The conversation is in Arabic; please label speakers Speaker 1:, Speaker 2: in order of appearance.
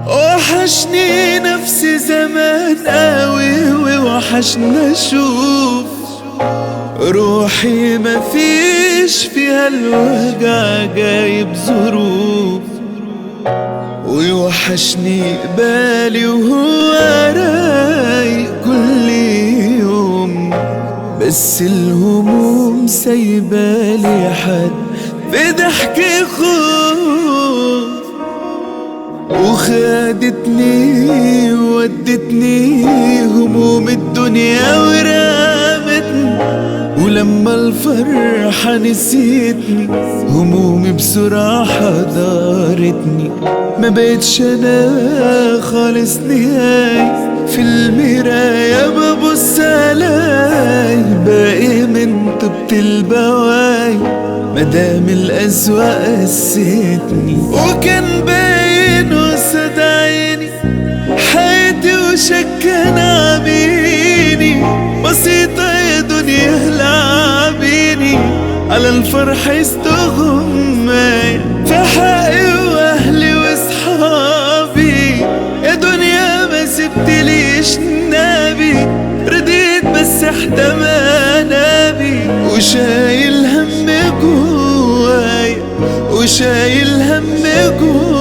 Speaker 1: وحشني نفسي زمان قوي، ووحشنا اشوف روحي مفيش فيها الوجع جايب ظروف. ويوحشني بالي وهو رايق كل يوم، بس الهموم سايبالي حد في ضحكي خوف. وخدتني ودتني هموم الدنيا ورمتني، ولما الفرحة نسيتني همومي بسرعة حضرتني. ما بقتش انا خالص نهاية، في المراية ببص الاقي باقي من طيبة البواي، مدام الأذواق قستني. وكان باين قصاد عيني حياتي وشكان عميني، بسيطة يا دنيا لعبيني على الفرح استغماي، في حقي واهلي واصحابي يا دنيا ما سبتليش نبي. رضيت بس احتمى نبي، وشايل هم جوايا، وشايل هم جوايا.